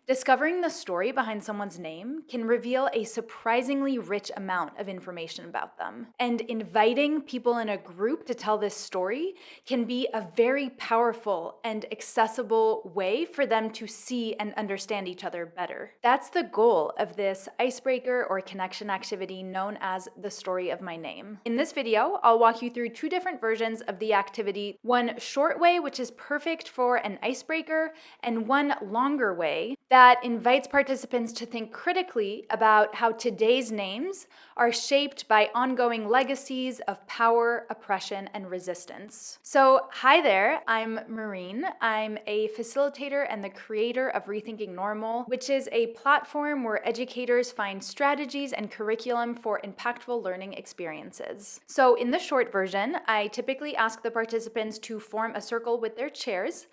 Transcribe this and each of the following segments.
Discovering the story behind someone's name can reveal a surprisingly rich amount of information about them. And inviting people in a group to tell this story can be a very powerful and accessible way for them to see and understand each other better. That's the goal of this icebreaker or connection activity known as the story of my name. In this video, I'll walk you through two different versions of the activity, one short way, which is perfect for an icebreaker, and one longer way that invites participants to think critically about how today's names are shaped by ongoing legacies of power, oppression, and resistance. So, hi there, I'm Maureen. I'm a facilitator and the creator of Rethinking Normal, which is a platform where educators find strategies and curriculum for impactful learning experiences. So, in the short version, I typically ask the participants to form a circle with their chairs,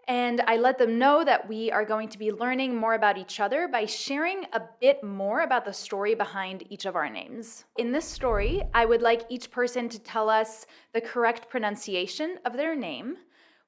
and I let them know that we are going to be learning more about each other by sharing a bit more about the story behind each of our names. In this story, I would like each person to tell us the correct pronunciation of their name,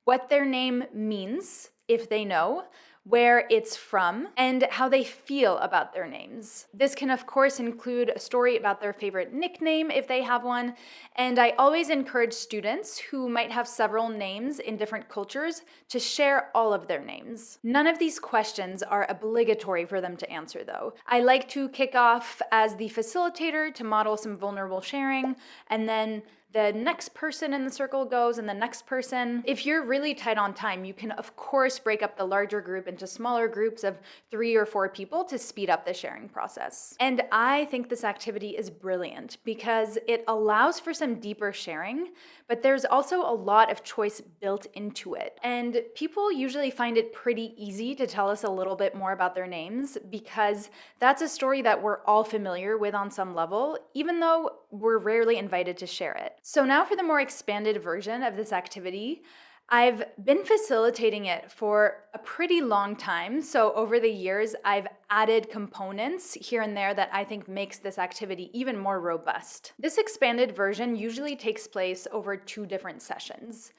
what their name means, if they know, where it's from, and how they feel about their names. This can, of course, include a story about their favorite nickname if they have one, and I always encourage students who might have several names in different cultures to share all of their names. None of these questions are obligatory for them to answer, though. I like to kick off as the facilitator to model some vulnerable sharing, and then the next person in the circle goes and the next person. If you're really tight on time, you can of course break up the larger group into smaller groups of 3 or 4 people to speed up the sharing process. And I think this activity is brilliant because it allows for some deeper sharing, but there's also a lot of choice built into it. And people usually find it pretty easy to tell us a little bit more about their names because that's a story that we're all familiar with on some level, even though we're rarely invited to share it. So now for the more expanded version of this activity. I've been facilitating it for a pretty long time, so over the years I've added components here and there that I think makes this activity even more robust. This expanded version usually takes place over 2 different sessions.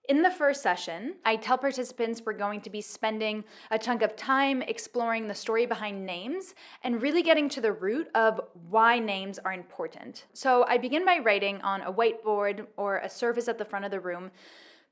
In the first session, I tell participants we're going to be spending a chunk of time exploring the story behind names and really getting to the root of why names are important. So I begin by writing on a whiteboard or a surface at the front of the room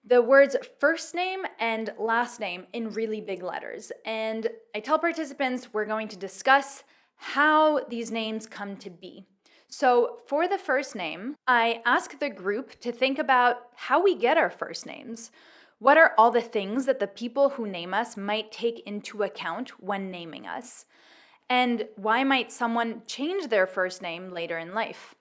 the words first name and last name in really big letters. And I tell participants we're going to discuss how these names come to be. So for the first name, I ask the group to think about how we get our first names. What are all the things that the people who name us might take into account when naming us? And why might someone change their first name later in life?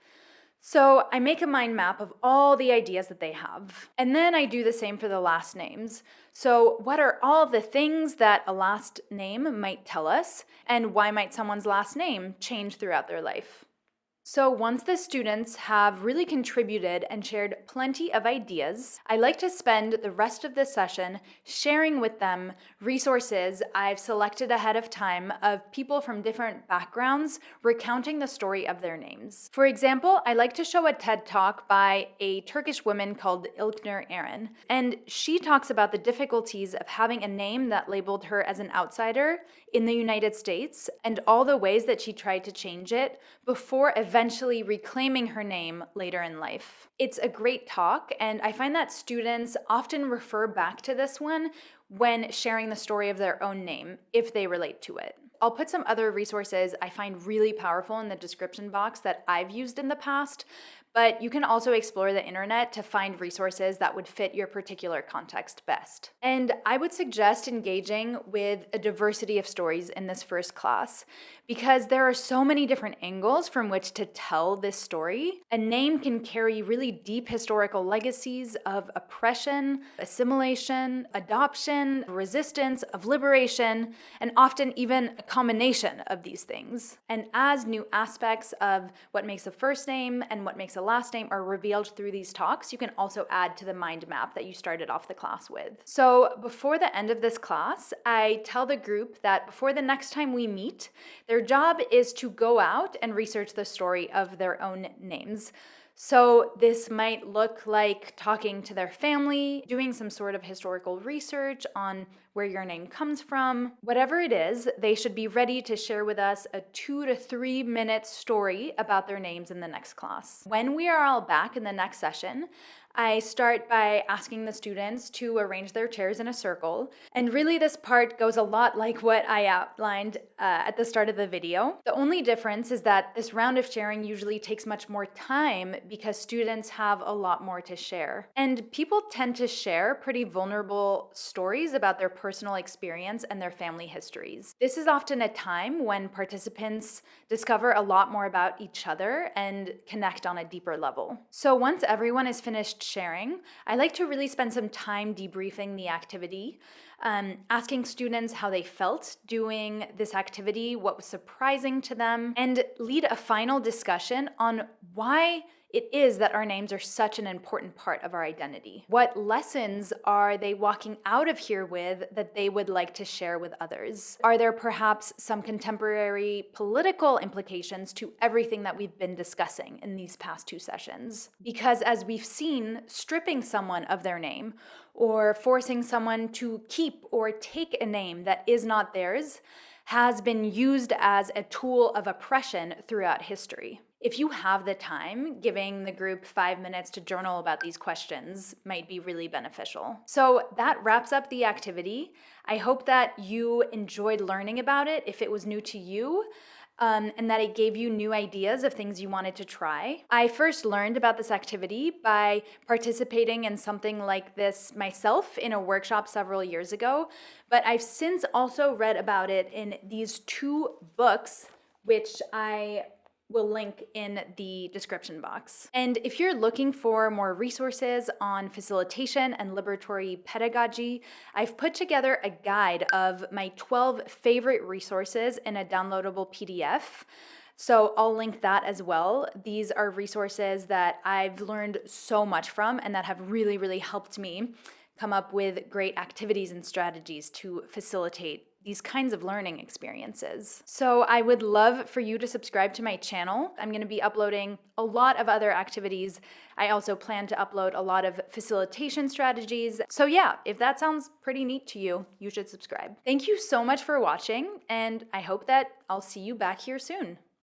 So I make a mind map of all the ideas that they have. And then I do the same for the last names. So what are all the things that a last name might tell us? And why might someone's last name change throughout their life? So once the students have really contributed and shared plenty of ideas, I like to spend the rest of the session sharing with them resources I've selected ahead of time of people from different backgrounds recounting the story of their names. For example, I like to show a TED Talk by a Turkish woman called İlknur Eren, and she talks about the difficulties of having a name that labeled her as an outsider in the United States and all the ways that she tried to change it before eventually reclaiming her name later in life. It's a great talk, and I find that students often refer back to this one when sharing the story of their own name, if they relate to it. I'll put some other resources I find really powerful in the description box that I've used in the past, but you can also explore the internet to find resources that would fit your particular context best. And I would suggest engaging with a diversity of stories in this first class because there are so many different angles from which to tell this story. A name can carry really deep historical legacies of oppression, assimilation, adoption, resistance, of liberation, and often even a combination of these things. And as new aspects of what makes a first name and what makes a last name are revealed through these talks, you can also add to the mind map that you started off the class with. So before the end of this class, I tell the group that before the next time we meet, their job is to go out and research the story of their own names. So this might look like talking to their family, doing some sort of historical research on where your name comes from. Whatever it is, they should be ready to share with us a 2 to 3 minute story about their names in the next class. When we are all back in the next session, I start by asking the students to arrange their chairs in a circle. And really, this part goes a lot like what I outlined at the start of the video. The only difference is that this round of sharing usually takes much more time because students have a lot more to share. And people tend to share pretty vulnerable stories about their personal experience and their family histories. This is often a time when participants discover a lot more about each other and connect on a deeper level. So once everyone is finished sharing, I like to really spend some time debriefing the activity, asking students how they felt doing this activity, what was surprising to them, and lead a final discussion on why it is that our names are such an important part of our identity. What lessons are they walking out of here with that they would like to share with others? Are there perhaps some contemporary political implications to everything that we've been discussing in these past 2 sessions? Because as we've seen, stripping someone of their name or forcing someone to keep or take a name that is not theirs has been used as a tool of oppression throughout history. If you have the time, giving the group 5 minutes to journal about these questions might be really beneficial. So that wraps up the activity. I hope that you enjoyed learning about it if it was new to you, and that it gave you new ideas of things you wanted to try. I first learned about this activity by participating in something like this myself in a workshop several years ago, but I've since also read about it in these 2 books, which I will link in the description box. And if you're looking for more resources on facilitation and liberatory pedagogy, I've put together a guide of my 12 favorite resources in a downloadable PDF. So I'll link that as well. These are resources that I've learned so much from and that have really, really helped me come up with great activities and strategies to facilitate these kinds of learning experiences. So I would love for you to subscribe to my channel. I'm going to be uploading a lot of other activities. I also plan to upload a lot of facilitation strategies. So yeah, if that sounds pretty neat to you, you should subscribe. Thank you so much for watching, and I hope that I'll see you back here soon.